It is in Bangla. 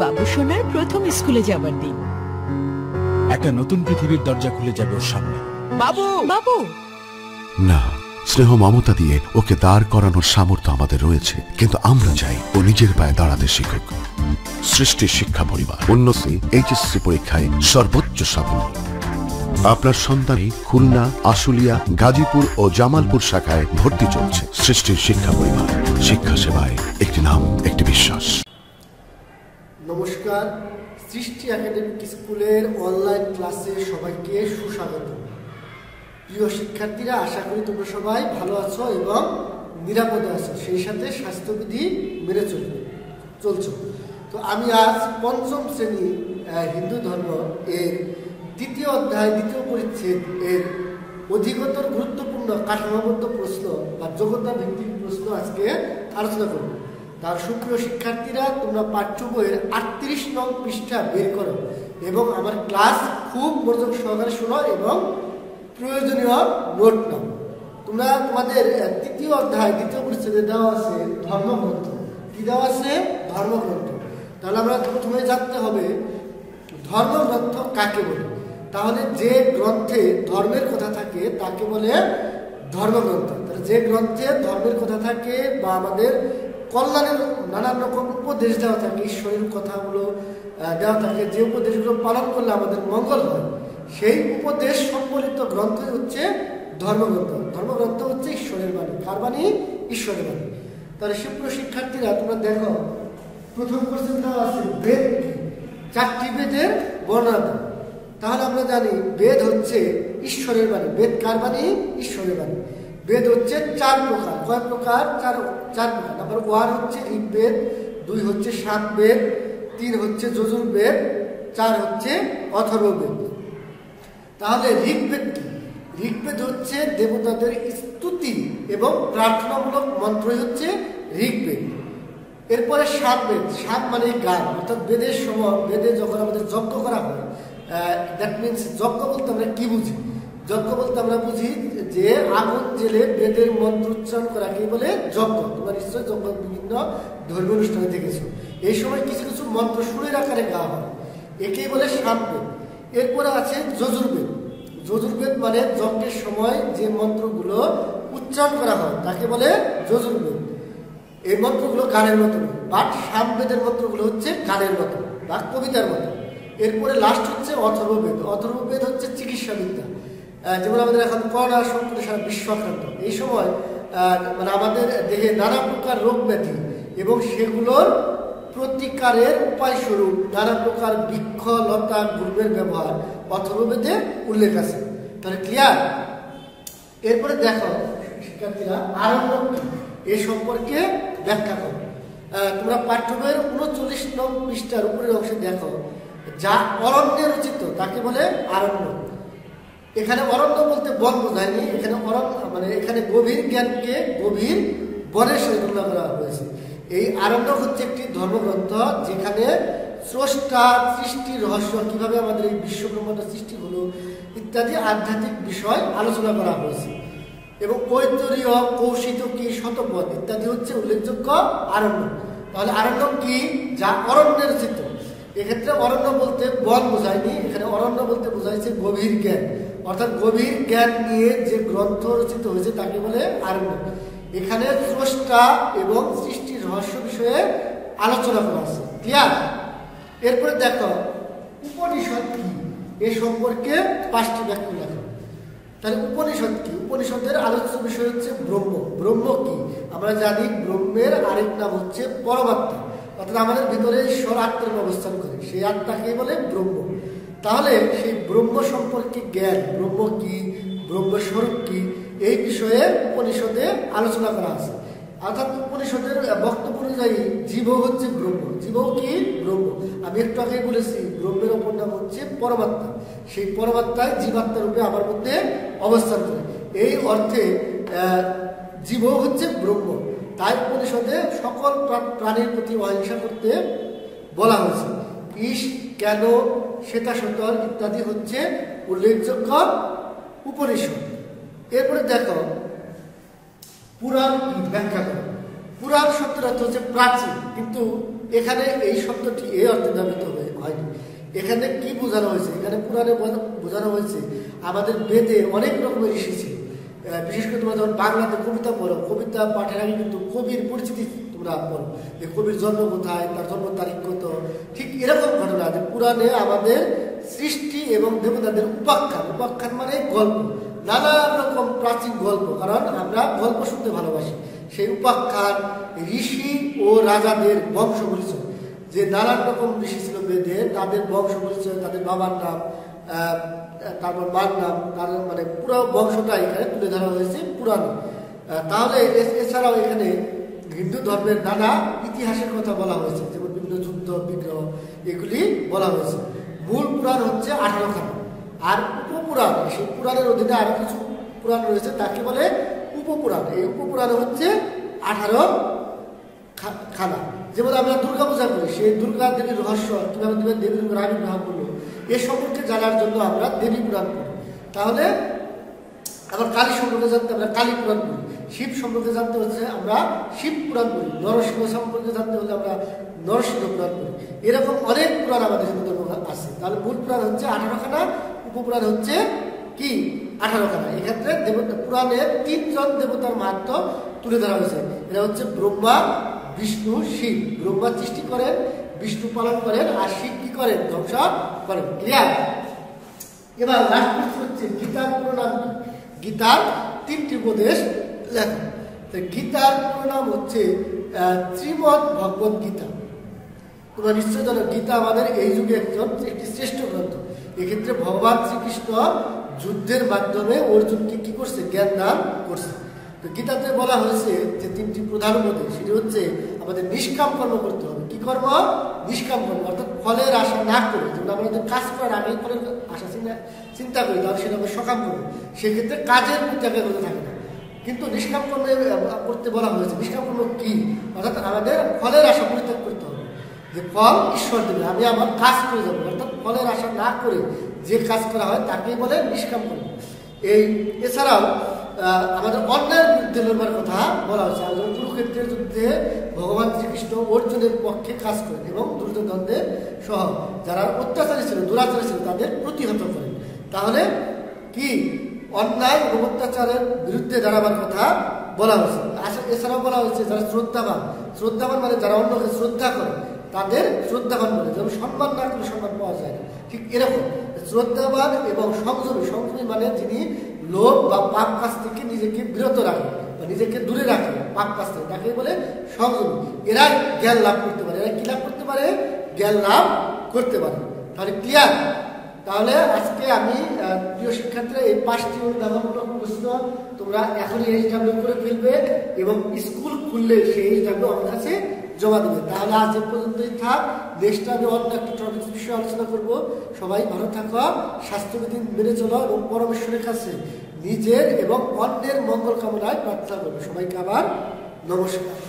বাবু সোনার প্রথম স্কুলে যাবার দিন। একটা নতুন পৃথিবীর দরজা খুলে যাবে ওর সামনে। বাবু বাবু না, স্নেহ মমতা দিয়ে ওকে দাঁড় করানোর সামর্থ্য আমাদের রয়েছে, কিন্তু আমরা চাই ও নিজের পায়ে দাঁড়াতে শিখুক। সৃষ্টির শিক্ষা পরিবার উন্নতি এইচএসসি পরীক্ষায় সর্বোচ্চ সাফল্য। আপনার সন্তানই খুলনা, আশুলিয়া, গাজীপুর ও জামালপুর শাখায় ভর্তি চলছে। সৃষ্টির শিক্ষা পরিবার, শিক্ষা সেবায় একটি নাম, একটি বিশ্বাস। নমস্কার, সৃষ্টি একাডেমিক স্কুলের অনলাইন ক্লাসে সবাইকে সুস্বাগত। প্রিয় শিক্ষার্থীরা, আশা করি তোমরা সবাই ভালো আছো এবং নিরাপদে আছো, সেই সাথে স্বাস্থ্যবিধি মেনে চলছো। তো আমি আজ পঞ্চম শ্রেণী হিন্দু ধর্ম এর দ্বিতীয় অধ্যায়, দ্বিতীয় পরিচ্ছেদ এর অধিকতর গুরুত্বপূর্ণ কাঠামোবদ্ধ প্রশ্ন বা যোগ্যতা ভিত্তিক প্রশ্ন আজকে আলোচনা করব। তার সুপ্রিয় শিক্ষার্থীরা, তোমরা পাঠ্য বইয়ের 38 নং পৃষ্ঠা বের করো এবং আমার ক্লাস খুব মনোযোগ সহকারে শোনো এবং প্রয়োজনীয় নোট নাও। তোমরা তোমাদের তৃতীয় অধ্যায় দ্বিতীয় পরিচ্ছেদে দেওয়া আছে ধর্মগ্রন্থ। কি দেওয়া আছে? ধর্মগ্রন্থ। তাহলে আমরা প্রথমে জানতে হবে ধর্মগ্রন্থ কাকে বলে। তাহলে যে গ্রন্থে ধর্মের কথা থাকে তাকে বলে ধর্মগ্রন্থ। তাহলে যে গ্রন্থে ধর্মের কথা থাকে বা আমাদের কল্যাণের নানান রকম উপদেশ দেওয়া থাকে, ঈশ্বরের কথাগুলো দেওয়া থাকে, যে উপদেশগুলো পালন করলে আমাদের মঙ্গল হয়, সেই উপদেশ সম্বলিত গ্রন্থই হচ্ছে ধর্মগ্রন্থ। ধর্মগ্রন্থ হচ্ছে ঈশ্বরের বাণী। কার বাণী? ঈশ্বরের বাণী। তাহলে সুপ্রিয় শিক্ষার্থীরা, তোমরা দেখো প্রথম কোশ্চেন দেওয়া আছে বেদ কি? 4টি বেদের বর্ণনা দাও। তাহলে আমরা জানি বেদ হচ্ছে ঈশ্বরের বাণী। বেদ কার বাণী? ঈশ্বরের বাণী। বেদ হচ্ছে 4 প্রকার। কয় প্রকার? 4 প্রকার। নাম্বার 1 হচ্ছে ঋগ্বেদ, 2 হচ্ছে সামবেদ, 3 হচ্ছে যজুর্বেদ, 4 হচ্ছে অথর্ববেদ। তাহলে ঋগ্বেদ কি? ঋগ্বেদ হচ্ছে দেবতাদের স্তুতি এবং প্রার্থনামূলক মন্ত্রই হচ্ছে ঋগ্বেদ। এরপরে সামবেদ, সাম মানে গান, অর্থাৎ বেদের সময় বেদে যখন আমাদের যজ্ঞ করা হয়, দ্যাট মিনস যজ্ঞ বলতে আমরা কি বুঝি? যজ্ঞ বলতে আমরা বুঝি যে আগুন জেলে বেদের মন্ত্র উচ্চারণ করাকে বলে যজ্ঞ। তোমরা নিশ্চয়ই যজ্ঞ বিভিন্ন ধর্মীয় অনুষ্ঠানে দেখেছো। এই সময় কিছু কিছু মন্ত্র সুরের আকারে গাওয়া হয়, একেই বলে সামবেদ। এরপরে আছে যজুর্বেদ। যজুর্বেদ মানে যজ্ঞের সময় যে মন্ত্রগুলো উচ্চারণ করা হয় তাকে বলে যজুর্বেদ। এই মন্ত্রগুলো গানের মতো, বাট সামবেদের মন্ত্রগুলো হচ্ছে গানের মতো বা কবিতার মতো। এরপরে লাস্ট হচ্ছে অথর্ববেদ। অথর্ববেদ হচ্ছে চিকিৎসা বিদ্যা। যেমন আমাদের এখন করোনা সংকটে সারা বিশ্ব আক্রান্ত, এই সময় মানে আমাদের দেহে নানা প্রকার রোগ ব্যাধি এবং সেগুলোর প্রতিকারের উপায় স্বরূপ নানা প্রকার বৃক্ষ, লতা, গুল্মের ব্যবহার অথর্ববেদে উল্লেখ আছে। তাহলে ক্লিয়ার? এরপরে দেখো শিক্ষার্থীরা, আরণ্যক কি এ সম্পর্কে ব্যাখ্যা করো। তোমরা পাঠ্য বইয়ের 39 নং পৃষ্ঠার উপরের অংশে দেখো, যা অরণ্যে রচিত তাকে বলে আরণ্য। এখানে অরণ্য বলতে বন বোঝায়নি, এখানে অরণ্য মানে এখানে গভীর জ্ঞানকে গভীর বনের সাথে তুলনা করা হয়েছে। এই আরণ্য হচ্ছে একটি ধর্মগ্রন্থ যেখানে স্রষ্টা, সৃষ্টির রহস্য, কিভাবে আমাদের এই বিশ্বব্রহ্মাণ্ড সৃষ্টি হলো ইত্যাদি আধ্যাত্মিক বিষয় আলোচনা করা হয়েছে এবং ঐতরীয়, কৌশিতকী, শতপথ ইত্যাদি হচ্ছে উল্লেখযোগ্য আরণ্য। তাহলে আরণ্য কি? যা অরণ্যে রচিত। এক্ষেত্রে অরণ্য বলতে বন বোঝায়নি, এখানে অরণ্য বলতে বোঝাইছে গভীর জ্ঞান, অর্থাৎ গভীর জ্ঞান নিয়ে যে গ্রন্থ রচিত হয়েছে তাকে বলে আরণ্য। এখানে স্রষ্টা এবং সৃষ্টির রহস্য বিষয়ে আলোচনা করা আছে। ক্লিয়ার? এরপরে দেখো উপনিষদ কি এ সম্পর্কে 5টি ব্যাখ্যা লেখো। তাহলে উপনিষদ কি? উপনিষদের আলোচ্য বিষয় হচ্ছে ব্রহ্ম। ব্রহ্ম কি? আমরা জানি ব্রহ্মের আরেক নাম হচ্ছে পরমাত্মা, অর্থাৎ আমাদের ভিতরে ঈশ্বর আত্মার অবস্থান করে, সেই আত্মাকে বলে ব্রহ্ম। তাহলে সেই ব্রহ্ম সম্পর্কে জ্ঞান, ব্রহ্ম কি, ব্রহ্মস্বরূপ কি, এই বিষয়ে উপনিষদে আলোচনা করা আছে। অর্থাৎ উপনিষদের বক্তব্য অনুযায়ী জীব হচ্ছে ব্রহ্ম। জীব কি? ব্রহ্ম। আমি একটু আগে বলেছি ব্রহ্মের অপর নাম হচ্ছে পরমাত্মা। সেই পরমাত্মায় জীবাত্মা রূপে আমার মধ্যে অবস্থান করে, এই অর্থে জীব হচ্ছে ব্রহ্ম। তাই উপনিষদে সকল প্রাণীর প্রতি অহিংসা করতে বলা হয়েছে। ইশ, কেন, শ্বেতাসতর ইত্যাদি হচ্ছে উল্লেখযোগ্য উপনিষদ। এরপরে দেখো পুরাণ কি ব্যাখ্যা করো। পুরাণ শব্দের অর্থ হচ্ছে প্রাচীন, কিন্তু এখানে এই শব্দটি এই অর্থে ব্যবহৃত হয়নি। এখানে কি বোঝানো হয়েছে? এখানে পুরাণে বোঝানো হয়েছে আমাদের বেদে অনেক রকমের ঋষি ছিল। বিশেষ করে তোমরা যখন বাংলাতে কবিতা পড়ো, কবিতা পাঠের আগে কিন্তু কবির পরিচিতি তোমরা পড়ো, যে কবির জন্ম কোথায়, তার জন্ম তারিখ কত। ঠিক এরকম ঘটনা যে পুরাণে আমাদের সৃষ্টি এবং দেবতাদের উপাখ্যান মানে গল্প, নানা রকম প্রাচীন গল্প, কারণ আমরা গল্প শুনতে ভালোবাসি। সেই উপাখ্যান, ঋষি ও রাজাদের বংশ পরিচয়, যে নানান রকম ঋষি ছিল বেদে, তাদের বংশ পরিচয়, তাদের বাবার নাম, তারপর মার নাম, তার মানে পুরো বংশটা এখানে তুলে ধরা হয়েছে পুরাণে। তাহলে এছাড়াও এখানে হিন্দু ধর্মের নানা ইতিহাসের কথা বলা হয়েছে, যেমন বিভিন্ন যুদ্ধ বিগ্রহ এগুলি বলা হয়েছে। মূল পুরাণ হচ্ছে 18খানা, আর উপপুরাণ, সেই পুরাণের অধীনে আরো কিছু পুরাণ রয়েছে, তাকে বলে উপপুরাণ। এই উপপুরাণ হচ্ছে 18 খানা। যেমন আমরা দুর্গা পূজা করি, সেই দুর্গা দেবীর রহস্য, কিভাবে দেবী দুর্গার আবির্ভাব হলো, এ সম্পর্কে জানার জন্য আমরা দেবী পুরাণ পড়ি। তাহলে আবার কালী সম্পর্কে জানতে আমরা কালী পুরাণ পড়ি, শিব সম্পর্কে জানতে হচ্ছে আমরা শিব পুরাণ পড়ি, নরসিংহ সম্পর্কে জানতে হলে আমরা নরসিংহ পুরাণ পড়ি। এরকম অনেক পুরাণ আমাদের হিন্দু ধর্ম আছে। তাহলে মূল পুরাণ হচ্ছে 18খানা, উপপুরাণ হচ্ছে কি 18খানা। এক্ষেত্রে দেবতা পুরাণে 3 জন দেবতার মাহাত্ম্য তুলে ধরা হয়েছে। এরা হচ্ছে ব্রহ্মা, বিষ্ণু, শিব। ব্রহ্মা সৃষ্টি করেন, বিষ্ণু পালন করেন, আর শিব কি করেন? ধ্বংস করেন। ক্লিয়ার? এবার লাস্ট প্রশ্ন হচ্ছে গীতার পুরো নাম কি? গীতার 3টি উপদেশ লেখা। গীতার পুরো নাম হচ্ছে শ্রীমদ্ ভগবদ গীতা। তোমরা নিশ্চয় জানো গীতা আমাদের এই যুগে একটি শ্রেষ্ঠ গ্রন্থ। এক্ষেত্রে ভগবান শ্রীকৃষ্ণ যুদ্ধের মাধ্যমে অর্জুনকে কি করছে? জ্ঞান দান করছে। তো গীতাতে বলা হয়েছে যে 3টি প্রধান উপদেশ, সেটি হচ্ছে আমাদের নিষ্কাম কর্ম করতে হবে। কি কর্ম? নিষ্কাম কর্ম, অর্থাৎ ফলের আশা না করে। যেমন আমরা যদি কাজ করার আগে ফলের আশা চিন্তা করি, তাহলে সেটা আমরা সকাম করবো, সেক্ষেত্রে কাজের প্রতি আগ্রহ থাকে না। কিন্তু নিষ্কাম কর্মে করতে বলা হয়েছে। নিষ্কাম কর্ম কি? অর্থাৎ আমাদের ফলের আশা পরিত্যাগ করতে হবে, যে ফল ঈশ্বর দেবে, আমি আমার কাজ করে যাবো। অর্থাৎ ফলের আশা না করে যে কাজ করা হয় তাকেই বলে নিষ্কাম কর্ম। এছাড়াও আমাদের অন্যায়ের বিরুদ্ধে লড়বার কথা বলা হয়েছে। যেমন কুরুক্ষেত্রের যুদ্ধে ভগবান শ্রীকৃষ্ণ অর্জুনের পক্ষে কাজ করেন এবং দুর্যোধনদের সহ যারা অত্যাচারী ছিল, দুরাচারী ছিল, তাদের প্রতিহত করেন। তাহলে কি অন্যায় এবং অত্যাচারের বিরুদ্ধে দাঁড়াবার কথা বলা হয়েছে। এছাড়াও বলা হয়েছে যারা শ্রদ্ধাবান মানে যারা অন্যকে শ্রদ্ধা করে তাদের শ্রদ্ধাবান বলে। যেমন সম্মান না করলে সম্মান পাওয়া যায় না, ঠিক এরকম শ্রদ্ধাবান এবং সংযমী মানে যিনি লোভ বা পাপ কাজ থেকে নিজেকে বিরত রাখে বা নিজেকে দূরে রাখে পাপ কাজ থেকে, তাকে বলে সংযমী। এরা জ্ঞান লাভ করতে পারে। এরা কি লাভ করতে পারে? জ্ঞান লাভ করতে পারে। তাহলে ক্লিয়ার? তাহলে আজকে আমি প্রিয় শিক্ষার্থীরা এই 5টি অনুধাবনমূলক প্রশ্ন তোমরা এখনই HW করে ফেলবে এবং স্কুল খুললে সেই HW আমার কাছে জমা দেবে। তাহলে আজ এ পর্যন্তই থাক। নেক্সট আমি অন্য একটা টপিক বিষয়ে আলোচনা করব। সবাই ভালো থাকো, স্বাস্থ্যবিধি মেনে চলো এবং পরমেশ্বরের কাছে নিজের এবং অন্যের মঙ্গল কামনায় প্রার্থনা করবো। সবাইকে আবার নমস্কার।